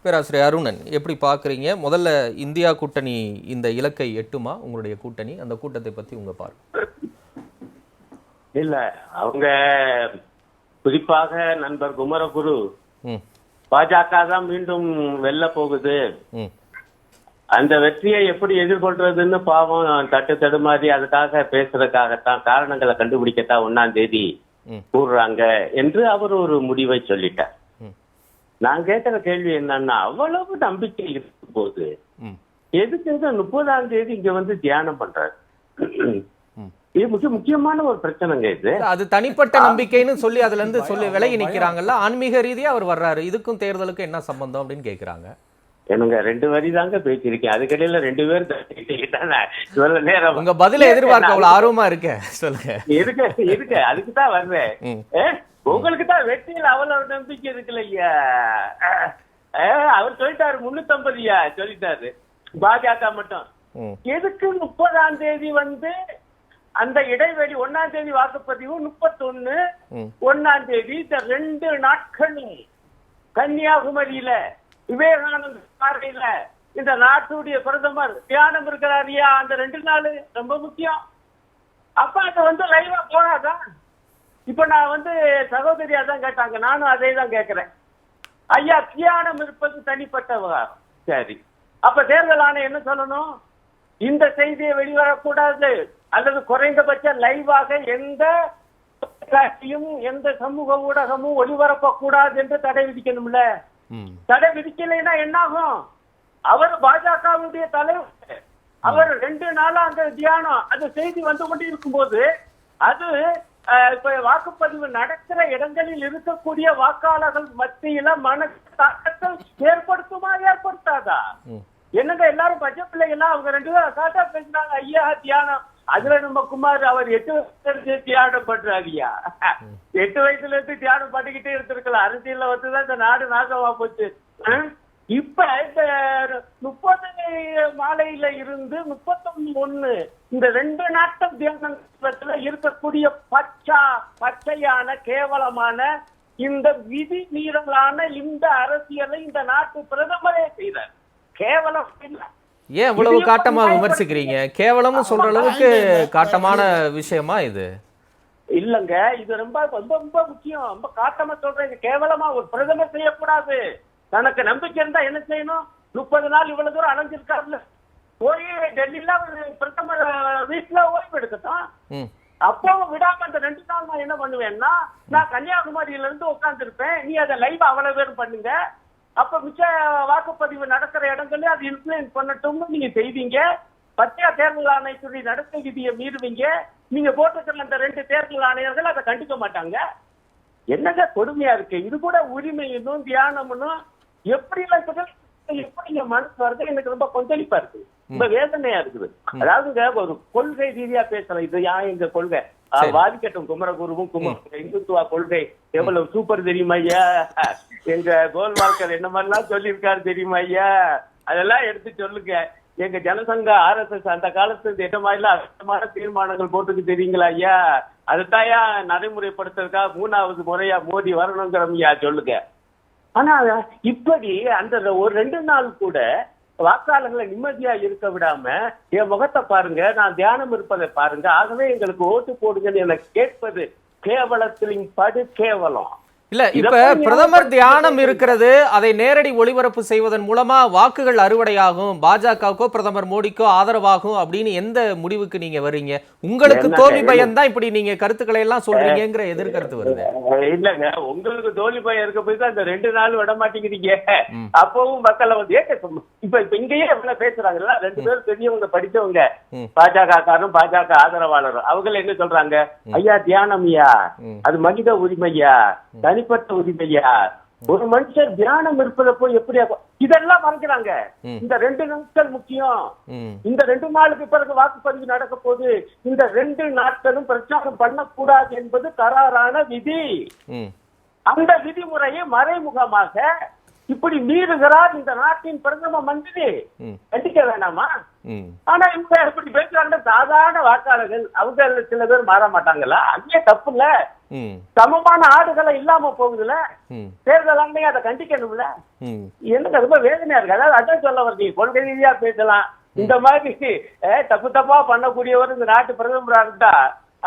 பேராசிரியர் அருணன், எப்படி பார்க்குறீங்க? முதல்ல இந்தியா கூட்டணி இந்த இலக்கை எட்டுமா உங்களுடைய கூட்டணி? அந்த கூட்டத்தை பற்றி உங்க பார்வை. இல்ல, அவங்க குறிப்பாக நண்பர் குமரகுரு பாஜக தான் மீண்டும் வெல்ல போகுது, அந்த வெற்றியை எப்படி எதிர்கொள்றதுன்னு பாவம் தட்டு தடுமாறி அதுக்காக பேசுறதுக்காகத்தான், காரணங்களை கண்டுபிடிக்கத்தான் 1ஆம் தேதி கூறுறாங்க என்று அவர் ஒரு முடிவை சொல்லிட்டார். நான் கேட்கிற கேள்வி என்னன்னா, அவ்வளவு நம்பிக்கை இருக்கும் போது எதுக்கு 30ஆம் தேதி இங்க வந்து தியானம் பண்றாரு? இது முக்கியமான ஒரு பிரச்சனைங்க. இது அது தனிப்பட்ட நம்பிக்கைன்னு சொல்லி அதுல இருந்து சொல்லி விலகி நிக்கிறாங்கல்ல, ஆன்மீக ரீதியா அவர் வர்றாரு, இதுக்கும் தேர்தலுக்கும் என்ன சம்பந்தம் அப்படின்னு கேக்குறாங்க. எனக்கு 2 வரி தாங்க பேசியிருக்கேன், அதுக்கடையில 2 பேர் நேரம் உங்க பதில எதிர்பார்க்க அவ்வளவு ஆர்வமா இருக்க, சொல்லுங்க. இருக்கு அதுக்குதான் வர்றேன். உங்களுக்கு தான் வெற்றியில் அவ்வளவு நம்பிக்கை இருக்குல்ல ஐயா. அவர் சொல்லிட்டாரு 350 சொல்லிட்டாரு பாஜக மட்டும். எதுக்கு 30ஆம் தேதி வந்து அந்த இடைவெளி? 1ஆம் தேதி வாக்குப்பதிவு, 31 1ஆம் தேதி, இந்த 2 நாட்களும் கன்னியாகுமரியில விவேகானந்த பார்வையில இந்த நாட்டுடைய பிரதமர் தியானம் இருக்கிறாரியா, அந்த 2 நாள் ரொம்ப முக்கியம். அப்ப அது வந்து லைவா போனாதான். இப்ப நான் வந்து சகோதரியா தான் கேட்டாங்க, நானும் அதே தான் கேட்கிறேன். ஐயா, தியானம் இருப்பது தனிப்பட்ட விவகாரம், சரி. அப்ப தேர்தல் ஆணையம் என்ன சொல்லணும்? இந்த செய்தியை வெளிவரக்கூடாது, அல்லது குறைந்தபட்ச லைவாக எந்த தொலைக்காட்சியும் எந்த சமூக ஊடகமும் ஒளிபரப்ப கூடாது என்று தடை விதிக்கணும்ல. தடை விதிக்கலைன்னா என்ன ஆகும்? அவர் பாஜகவுடைய தலைவர், அவர் 2 நாளா அந்த தியானம், அந்த செய்தி வந்து கொண்டு இருக்கும் போது அது இப்ப வாக்குப்பதிவு நடக்கிற இடங்களில் இருக்கக்கூடிய வாக்காளர்கள் மத்தியில மன தாக்கத்தை ஏற்படுத்துமா ஏற்படுத்தாதா? என்னங்க எல்லாரும் பச்சை பிள்ளைகள்லாம் அவங்க 2 பேரும் அசால்ட்டா பேசினாங்க, ஐயா தியானம். அதுல நம்ம குமார் அவர் 8 வயசுல தியானம் பண்றாருயா. 8 வயசுல இருந்து தியானம் பண்ணிக்கிட்டே இருந்திருக்கலாம். அரசியல்ல வந்துதான் இந்த நாடு நாசமா போச்சு. இப்ப இந்த 30 மாலையில இருந்து 31 இந்த 2 நாட்கள் தியானத்துல இருக்கக்கூடிய பச்சையான கேவலமான இந்த விதி மீறலான இந்த அரசியலை இந்த நாட்டு பிரதமரே செய்யறார். கேவலம் இல்ல. ஏன் இவ்வளவு காட்டமா விமர்சிக்கிறீங்க? கேவலம்னு சொல்ற அளவுக்கு காட்டமான விஷயமா இது? இல்லங்க, இது ரொம்ப ரொம்ப ரொம்ப முக்கியம். ரொம்ப காட்டமா சொல்றேன். கேவலமா ஒரு பிரதமர் செய்யக்கூடாது. தனக்கு நம்பிக்கை இருந்தா என்ன செய்யணும்? 30 நாள் இவ்வளவு தூரம் அலைஞ்சிருக்காருல, போய் டெல்லியில பிரதமர் வீட்டுல ஓய்வு எடுக்கட்டும். அப்பவும் விடாம அந்த 2 நாள் நான் என்ன பண்ணுவேன்னா, நான் கன்னியாகுமரியில இருந்து உட்கார்ந்து இருப்பேன், நீ அதை லைவ் அவ்வளவு பேரும் பண்ணுங்க, அப்ப மிச்ச வாக்குப்பதிவு நடக்கிற இடங்களே அது இன்ஃபுளுன்ஸ் பண்ணட்டும்னு நீங்க செய்வீங்க. பத்தியா தேர்தல் ஆணையத்துடைய நடத்தை விதியை மீறுவீங்க. நீங்க போட்டிருக்கிற அந்த 2 தேர்தல் ஆணையர்கள் அதை கண்டுக்க மாட்டாங்க. என்னங்க கொடுமையா இருக்கு. இது கூட உரிமையும் தியானமும் எப்படி மனசு வருது? எனக்கு ரொம்ப கொந்தளிப்பா இருக்கு, ரொம்ப வேதனையா இருக்குது. அதாவது ஒரு கொள்கை ரீதியா பேசலாம். இது எங்க கொள்கை வாதிக்கட்டும், குமரகுருவும் இந்துத்துவா கொள்கை எவ்வளவு சூப்பர் தெரியுமா ஐயா? எங்க கோல்வால்கர் என்ன மாதிரிலாம் சொல்லியிருக்காரு தெரியுமா ஐயா? அதெல்லாம் எடுத்து சொல்லுங்க. எங்க ஜனசங்க RSS அந்த காலத்துல என்ன மாதிரிலாம் அகமான தீர்மானங்கள் போட்டுக்கு தெரியுங்களா ஐயா? அதுதாயா நடைமுறைப்படுத்துறதுக்கா 3வது முறையா மோடி வரணுங்கிறமையா சொல்லுங்க. ஆனா இப்படி அந்த ஒரு 2 நாள் கூட வாக்காளர்களை நிம்மதியா இருக்க விடாம, என் முகத்தை பாருங்க, நான் தியானம் இருப்பதை பாருங்க, ஆகவே எங்களுக்கு ஓட்டு போடுங்கன்னு எனக்கு கேட்பது கேவலத்திலும் படு கேவலம். இல்ல, இப்ப பிரதமர் தியானம் இருக்கிறது, அதை நேரடி ஒளிபரப்பு செய்வதன் மூலமா வாக்குகள் அறுவடையாகும், பாஜகவுக்கோ பிரதமர் மோடிக்கோ ஆதரவாகும் அப்படின்னு எந்த முடிவுக்கு நீங்க வர்றீங்க? உங்களுக்கு தோல்வி பயம் தான் இப்படி நீங்க கருத்துக்களை எல்லாம் சொல்றீங்கிற எதிர்கருத்து வருது. இல்லங்க, உங்களுக்கு தோல்வி பயம் இருக்க போய் தான் இந்த 2 நாள் விட மாட்டேங்கிறீங்க. அப்பவும் மக்களை வந்து இப்ப இங்கேயே எவ்வளவு பேசுறாங்கல்ல, 2 பேரும் பெரியவங்க படிச்சவங்க, பாஜக காரரும் பாஜக ஆதரவாளரும், அவங்க என்ன சொல்றாங்க? ஐயா தியானம்யா, அது மனித உரிமையா, தனிப்பட்ட உரிமையா? ஒரு மனுஷர் தியானம் இருப்பதை போய் எப்படி இதெல்லாம் மறக்கிறாங்க. இந்த 2 நாட்கள் முக்கியம். இந்த 2 நாளுக்கு பிறகு வாக்குப்பதிவு நடக்க போது. இந்த 2 நாட்களும் பிரச்சாரம் பண்ணக்கூடாது என்பது கராரான விதி. அந்த விதிமுறையை மறைமுகமாக இப்படி மீறுகிறார் இந்த நாட்டின் பிரதம மந்திரி. கண்டிக்க வேண்டாமா? ஆனா இவங்க எப்படி பேசுறாங்க? சாதாரண வாக்காளர்கள் அவங்க சில பேர் மாற மாட்டாங்களா? அங்கே தப்பு இல்ல. சமமான ஆடுகளை இல்லாம போகுதுல, தேர்தல் ஆணையம் அதை கண்டிக்கணும்ல. எனக்கு ரொம்ப வேதனையா இருக்கு. அதாவது அதான் சொல்ல வருது, கொள்கை ரீதியா பேசலாம். இந்த மாதிரி தப்பு தப்பா பண்ணக்கூடியவர் இந்த நாட்டு பிரதமரா இருந்தா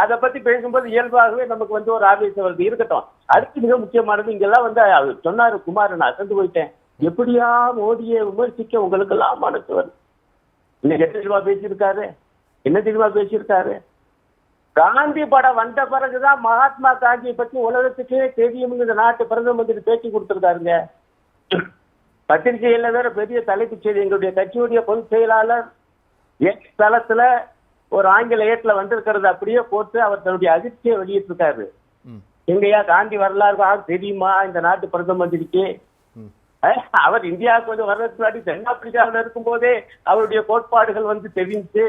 அதை பத்தி பேசும்போது இயல்பாகவே நமக்கு வந்து ஒரு ஆவேசம் வருது. இருக்கட்டும். அடுத்து மிக முக்கியமானது, இங்கெல்லாம் வந்து சொன்னாரு குமார், நான் அசந்து போயிட்டேன், எப்படியா மோடியை விமர்சிக்க உங்களுக்கு எல்லாம் மனசு வருது. இன்னைக்கு என்ன தெரியுமா பேசியிருக்காரு? காந்தி படம் வந்த பிறகுதான் மகாத்மா காந்தியை பத்தி உலகத்துக்கே தெரியும் இந்த நாட்டு பிரதம மந்திரி பேச்சு கொடுத்திருக்காருங்க. பத்திரிகையில வேற பெரிய தலைப்புச் செய்தி, எங்களுடைய கட்சியுடைய பொதுச் செயலாளர் தளத்துல ஒரு ஆங்கில ஏட்ல வந்திருக்கிறது அப்படியே போட்டு அவர் தன்னுடைய அதிர்ச்சியை வெளியிட்டிருக்காரு. எங்கயா காந்தி வரலாறு தெரியுமா இந்த நாட்டு பிரதம மந்திரிக்கு? அவர் இந்தியாவுக்கு வந்து வர்றதுக்கு முன்னாடி தென்னாப்பிரிக்காவில் இருக்கும் போதே அவருடைய கோட்பாடுகள் வந்து தெரிஞ்சு,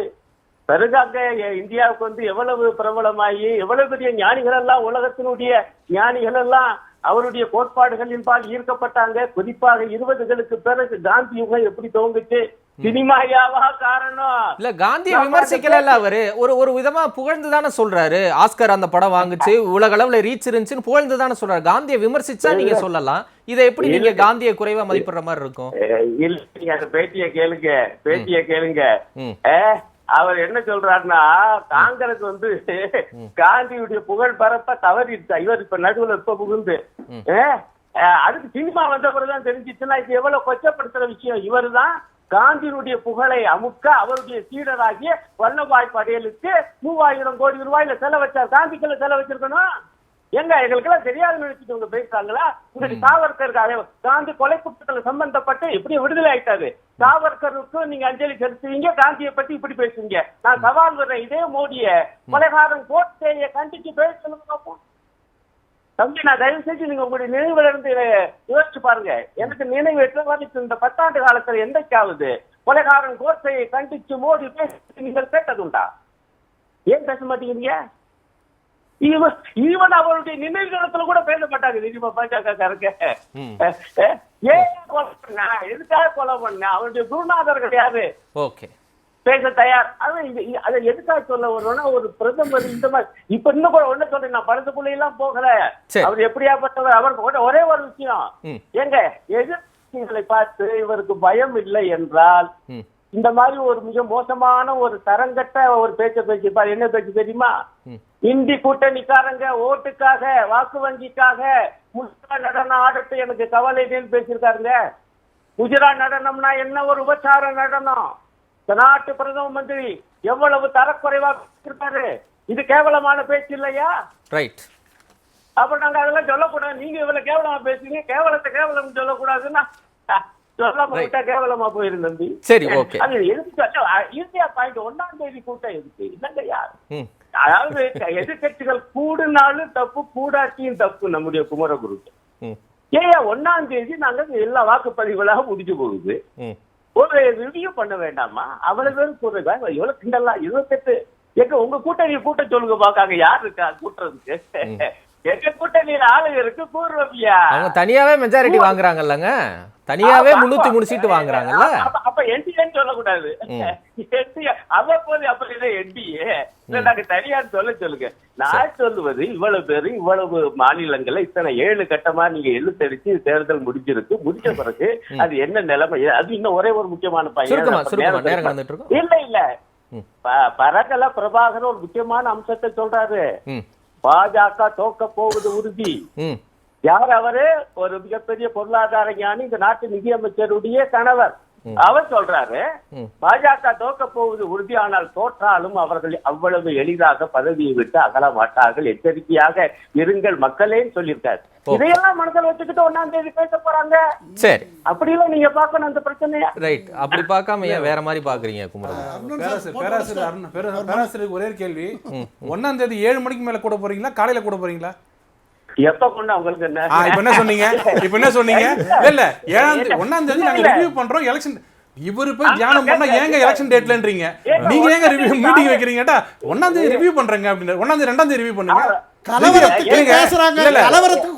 பிறகு அங்க இந்தியாவுக்கு வந்து எவ்வளவு பிரபலமாகி எவ்வளவு பெரிய ஞானிகள் எல்லாம், உலகத்தினுடைய ஞானிகள் எல்லாம் அவருடைய கோட்பாடுகளின்பால் ஈர்க்கப்பட்டாங்க. குறிப்பாக 20களுக்கு பிறகு காந்தி யுகம் எப்படி துவங்குச்சு? சினிமாயாவா காரணம்? இல்ல, காந்தியை விமர்சிக்கல அவரு ஒரு விதமா புகழ்ந்து தானே சொல்றாரு. ஆஸ்கர் அந்த படம் வாங்குச்சு, உலக அளவுல ரீச் இருந்துச்சுன்னு புகழ்ந்து தானே சொல்றாரு. காந்தியை விமர்சிச்சா நீங்க சொல்லலாம், இதை எப்படி நீங்க காந்தியை குறைவா மதிப்பிடுற மாதிரி இருக்கும்? இல்ல, நீங்க அந்த பேட்டியை கேளுங்க. அவர் என்ன சொல்றாருன்னா, காங்கிரஸ் வந்து காந்தியுடைய புகழ் பரப்ப தவறிடுச்சா. இவர் இப்ப நடுவுல இப்ப புகுந்து அதுக்கு சினிமா வந்த பிறகுதான் தெரிஞ்சிச்சுன்னா இது எவ்வளவு கொச்சப்படுத்துற விஷயம். இவர் தான் காந்தியினுடைய புகழை அமுக்க அவருடைய சீடராகிய வல்லபாய் படேலுக்கு 3000 கோடி ரூபாயில செலவச்சார். காந்திக்குள்ள செலவச்சிருக்கணும். எங்க எங்களுக்கெல்லாம் தெரியாதுன்னு நினைச்சிட்டு இவங்க பேசுறாங்களா? உங்களுக்கு சாவர்கருக்காக காந்தி கொலை குற்றத்துல சம்பந்தப்பட்டு எப்படி விடுதலை ஆயிட்டாரு. சாவர்கருக்கு நீங்க அஞ்சலி செலுத்துவீங்க, காந்தியை பத்தி இப்படி பேசுவீங்க. நான் சவால் வர்றேன், இதே மோடிய கொலைகாரன் கோட்டையை கண்டிச்சு பேசணும் பார்ப்போம். தம்பி, நான் தயவு செஞ்சு நீங்க உங்களுடைய நினைவுல இருந்து யோசிச்சு பாருங்க. எனக்கு நினைவு எட்டு இந்த 10 ஆண்டு காலத்துல எந்தைக்காவது கொலைகாரன் கோட்டையை கண்டிச்சு மோடி பேச நீங்கள் கேட்டதுண்டா? ஏன் பேச மாட்டேங்கிறீங்க? ஈவன் அவருடைய நினைவுகளத்துல கூட பேச மாட்டாங்க. நிஜமா பாஜக ஏன் கொலை பண்ண, எதுக்காக கொலை பண்ண, அவருடைய குருநாதர்கள் யாரு பேச தயார். அதை எதுக்காக சொல்ல வரும்னா, ஒரு பிரதமர் இந்த மாதிரி இப்ப இன்னும் கூட ஒண்ணு சொல்றேன், நான் படத்துக்குள்ள எல்லாம் போகல. அவர் எப்படியாப்பட்டவர்? அவர் ஒரே ஒரு விஷயம், எங்க எதிர்கட்சிகளை பார்த்து இவருக்கு பயம் இல்லை என்றால் இந்த மாதிரி ஒரு மிக மோசமான ஒரு தரங்கட்ட ஒரு பேச்ச பேசிப்பார். என்ன பேச்சு தெரியுமா? இந்தி கூட்டணிக்காரங்க ஓட்டுக்காக, வாக்கு வங்கிக்காக முஸ்லிம் நடனம் ஆடத்தை எனக்கு கவலைன்னு பேசியிருக்காருங்க. குஜராத் நடனம்னா என்ன ஒரு உபச்சார நடனம். இந்த நாட்டு பிரதம மந்திரி எவ்வளவு தரக்குறைவா பேசியிருக்காரு. இது கேவலமான பேச்சு இல்லையா? ரைட். அப்ப நாங்க அதெல்லாம் சொல்லக்கூடாது. நீங்க இவ்வளவு கேவலமா பேசுறீங்க, கேவலத்தை கேவலம் சொல்லக்கூடாதுன்னா சொல்லாம விட்டா கேவலமா போயிருந்தம்பி. சரி, ஓகே. அது எதுக்கு இந்தியா பாயிண்ட் 1ஆம் தேதி கூட்டம் எதுக்கு? இல்லங்க யார், அதாவது எதிர்கட்சிகள் கூடுனாலும் தப்பு, கூடாட்டியும் தப்பு. நம்முடைய குமரகுருக்கு ஏன் 1ஆம் தேதி நாங்க எல்லா வாக்குப்பதிவுகளாக முடிஞ்சு போகுது. ஒரு ரிவ்யூ பண்ண வேண்டாமா? அவ்வளவு பேரும் சொல்றதா எவ்வளவு கிண்டலாம். 28 எங்க உங்க கூட்டணி கூட்ட சொல்லுங்க பாக்காங்க, யார் இருக்கா கூட்டுறதுக்கு? எங்க கூட்டணியில ஆளுங்க இருக்கு கூறுவியா? அவங்க தனியாவே மெஜாரிட்டி வாங்குறாங்கல்லங்க, தனியாவே 303 சீட்டு வாங்குறாங்கல்ல. அப்ப என்டிஏன்னு சொல்லக்கூடாது. அவ்வப்போது அப்படி என்டிஏ நாங்க தனியார் சொல்லுங்க. நான் சொல்லுவது, இவ்வளவு பேரு இவ்வளவு மாநிலங்கள்ல இத்தனை 7 கட்டமா நீங்க எழுத்தடிச்சு தேர்தல் முடிஞ்சிருக்கு. முடிஞ்ச பிறகு அது என்ன நிலைமை? அது இன்னும் ஒரே ஒரு முக்கியமான பையன் இல்ல பரகல பிரபாகர் ஒரு முக்கியமான அம்சத்தை சொல்றாரு. பாஜக தோக்க போவது உறுதி. யார் அவரு? ஒரு மிகப்பெரிய பொருளாதார ஞானி, இந்த நாட்டு நிதியமைச்சருடைய கணவர். அவர் சொல்றாரு, பாஜக தோக்க போவது உறுதி, ஆனால் தோற்றாலும் அவர்கள் அவ்வளவு எளிதாக பதவியை விட்டு அகல மாட்டார்கள், எச்சரிக்கையாக இருங்கள் மக்களேன்னு சொல்லியிருக்காரு. இதையெல்லாம் மனதில் வச்சுக்கிட்டு 1ஆம் தேதி பேச போறாங்க. சரி, அப்படி எல்லாம் நீங்க பாக்கணும் அந்த பிரச்சனையா. ரைட். அப்படி பார்க்காம ஏன் வேற மாதிரி பாக்குறீங்க குமரன்? பேராசிரியர் ஒரே கேள்வி, 1ஆம் தேதி 7 மணிக்கு மேல கூட போறீங்களா, காலையில கூட போறீங்களா? எப்ப கொண்டு அவங்களுக்கு இப்ப என்ன சொன்னீங்க? இல்ல 1ஆம் தேதி நாங்க ரிவ்யூ பண்றோம் எலெக்ஷன். இவரு போய் தியானம் பண்ணா ஏங்க எலெக்ஷன் டேட்லன்றீங்க? நீங்க ஏங்க ரிவ்யூ மீட்டிங் வைக்கிறீங்கடா? 1ஆம் தேதி ரிவ்யூ பண்றீங்க அப்படின்னா 1ஆம் தேதி 2ஆம் தேதி ரிவ்யூ பண்ணுங்க. கலவரத்துக்கு இல்லைங்க. பேசுறாங்க, இல்ல. கலவரத்துக்கு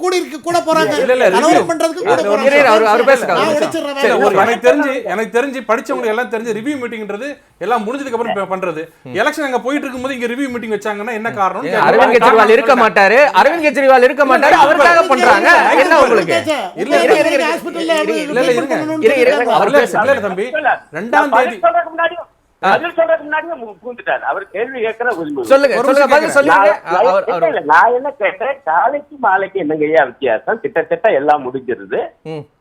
கூட போறாங்க, இல்ல, இல்ல, கலவரம் review. பண்றதுக்கு கூட இரு, போறாங்க. இரு, அவர் பேசுறாரு. நான் சரி, உடைச்சிடுறேன் இல்ல, வேலையை. எனக்கு தெரிஞ்சு படிச்சவங்க எல்லாம் தெரிஞ்சு ரிவ்யூ மீட்டிங்ன்றது எல்லாம் முடிஞ்சதுக்கு அப்புறம் பண்றது. எலெக்ஷன் அங்க போயிட்டு இருக்கும்போது இங்க ரிவ்யூ மீட்டிங் வச்சாங்கன்னா என்ன காரணம்? அரவிந்த் கெஜ்ரிவால் இருக்க மாட்டாரு, அரவிந்த் கெஜ்ரிவால் இருக்க மாட்டாரு, அவருக்காக பண்றாங்க. என்ன உங்களுக்கு இல்ல, ஹாஸ்பிடல்ல அவர் பேசுறாரு. இல்ல தம்பி, 2ஆம் தேதி பதில் சொல்றதுக்கு முன்னாடியே பூந்துட்டாரு. அவர் கேள்வி கேட்கிற உரிமை. சொல்லுங்க சொல்லுங்க பதில் சொல்லுங்க. நான் என்ன கேட்டேன், காலைக்கு மாலைக்கு என்னங்கய்யா வித்தியாசம்? கிட்டத்தட்ட எல்லாம் முடிஞ்சிருது.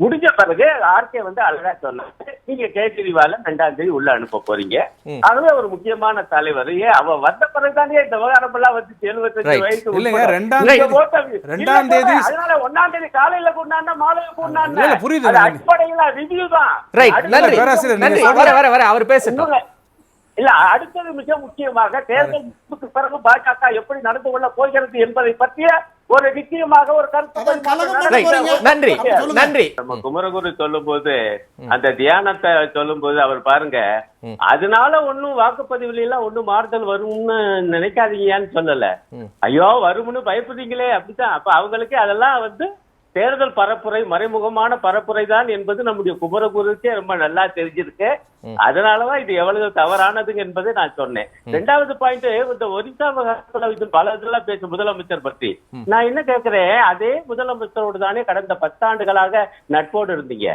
முடிஞ்ச பிறகு ஆர்கே வந்து அழகா சொன்னாரு, நீங்க கேஜ்ரிவால 2ஆம் தேதி உள்ள அனுப்ப போறீங்க. ஆகவே ஒரு முக்கியமான தலைவர். அவ வந்த பிறகுதானே இந்த விவகாரம் எல்லாம் வந்து 75 வயசு இல்லைங்க, 2ஆம் தேதி அதனால 1ஆம் தேதி காலையில கூடாண்டா மாலையில கூடாண்டா இல்ல, புரியுது. அடிப்படையில ரிவ்யூ தான். ரைட், நன்றி பேராசிரியர் நன்றி. வர அவர் பேசட்டும். இல்ல, அடுத்தது மிக முக்கியமாக தேர்தலுக்கு பிறகு பாஜக எப்படி நடந்து கொள்ள போகிறது என்பதை பற்றிய ஒரு நிச்சயமாக ஒரு கருத்து. நன்றி நன்றி. நம்ம குமரகுரு சொல்லும் போது, அந்த தியானத்தை சொல்லும் போது அவர் பாருங்க, அதனால ஒண்ணும் வாக்குப்பதிவுல எல்லாம் ஒண்ணும் மாறுதல் வரும்னு நினைக்காதீங்கன்னு சொல்லல. ஐயோ வரும்னு பயப்படுறீங்களே அப்படித்தான். அப்ப அவங்களுக்கு அதெல்லாம் வந்து தேர்தல் பரப்புரை, மறைமுகமான பரப்புரை தான் என்பது நம்முடைய குமரகுருக்கே ரொம்ப நல்லா தெரிஞ்சிருக்கு. அதனாலதான் இது எவ்வளவு தவறானது என்பதை நான் சொன்னேன். 2வது பாயிண்ட், இந்த ஒரிசா விவகாரத்துல இது பல இதெல்லாம் பேசும் முதலமைச்சர் பற்றி நான் என்ன கேட்கிறேன், அதே முதலமைச்சரோடு தானே கடந்த 10 ஆண்டுகளாக நட்போடு இருந்தீங்க.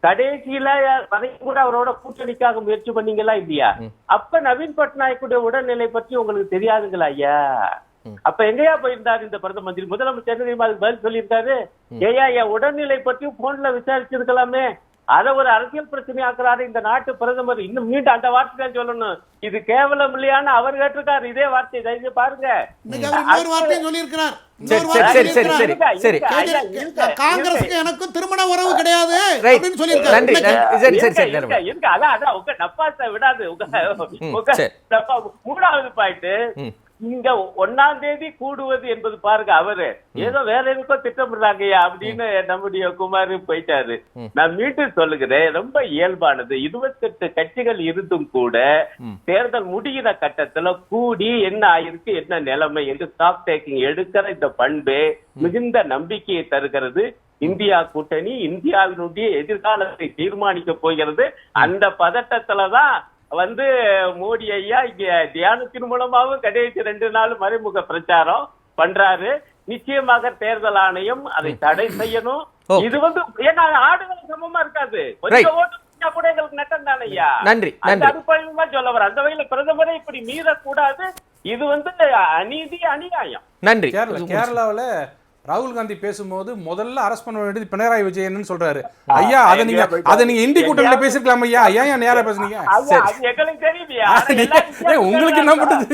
கடைசியில வரைக்கும் கூட அவரோட கூட்டணிக்காக முயற்சி பண்ணீங்களா இல்லையா? அப்ப நவீன் பட்நாயக்குடைய உடல்நிலை பற்றி உங்களுக்கு தெரியாதுங்களா ஐயா? அப்ப எங்கயா போயிருந்தாரு இந்த பிரதம மந்திரி? முதலமைச்சர் அதுக்கு பதில் சொல்லியிருக்காரு, ஏயா என் உடல்நிலை பற்றி போன்ல விசாரிச்சிருக்கலாமே. அத ஒரு அரசியல் பிரச்சனை ஆக்குறாரு இந்த நாட்டு பிரதமர். இன்னும் மீண்டும் அந்த வார்த்தை தான் சொல்லணும். இது கேவலம் இல்லையான்னு அவர் கேட்டிருக்காரு. இதே வார்த்தை தயவு பாருங்க. காங்கிரஸுக்கு எனக்கும் திருமண உறவு கிடையாது. விடாது. 3வது பாயிண்ட், இங்க 1ஆம் தேதி கூடுவது என்பது பாருங்க, அவரு ஏதோ வேற எதுக்கோ திட்டமிடுறாங்கய்யா அப்படின்னு நம்முடைய குமார் போயிட்டாரு. நான் மீண்டும் சொல்லுகிறேன், ரொம்ப இயல்பானது. 28 கட்சிகள் இருந்தும் கூட தேர்தல் முடிகிற கட்டத்துல கூடி என்ன ஆயிருக்கு, என்ன நிலைமை என்று ஸ்டாக் டேக்கிங் எடுக்கிற இந்த பண்பே மிகுந்த நம்பிக்கையை தருகிறது. இந்தியா கூட்டணி இந்தியாவினுடைய எதிர்காலத்தை தீர்மானிக்க போகிறது. அந்த பதட்டத்துலதான் வந்து மோடி ஐயா இங்க தியானத்தின் மூலமாவும் கடைசி 2 நாள் மறைமுக பிரச்சாரம் பண்றாரு. நிச்சயமாக தேர்தல் ஆணையம் அதை தடை செய்யணும். இது வந்து ஏன்னா ஆடுகள் சமமா இருக்காது. கொஞ்சம் ஓட்டு கூட எங்களுக்கு நட்டம் தானே ஐயா. அந்த அடிப்படையில சொல்ல வர, அந்த வகையில பிரதமரை இப்படி மீறக்கூடாது. இது வந்து அநீதி, அநியாயம். நன்றி. கேரளாவில் ராகுல் காந்தி பேசும்போது முதல்ல அரெஸ்ட் பண்ண வேண்டியது பினராயி விஜயன் சொல்றாரு. ஐயா அதை நீங்க இந்தி கூட்டணியில பேசிருக்கலாம் ஐயா. ஏன் நேரா பேசுனீங்க? உங்களுக்கு என்ன பண்றது?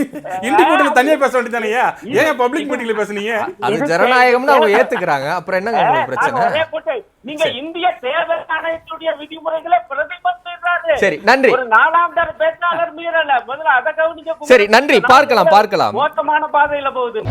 இந்தி கூட்டணி தனியா பேச வேண்டியதானே ஐயா? ஏன் பப்ளிக் மீட்டிங்ல பேசுனீங்க? அது ஜனநாயகம்னு அவங்க ஏத்துக்கிறாங்க. அப்புறம் என்னங்க உங்களுக்கு பிரச்சனை? நீங்க இந்திய தேர்தல் ஆணையத்துடைய விதிமுறைகளை பிரதிபலிக்கிறாரு. சரி, நன்றி. ஒரு 4ஆம் தர பேச்சாளர் மீறல. முதல்ல அதை கவனிக்க. சரி, நன்றி. பார்க்கலாம். மோசமான பாதையில போகுது.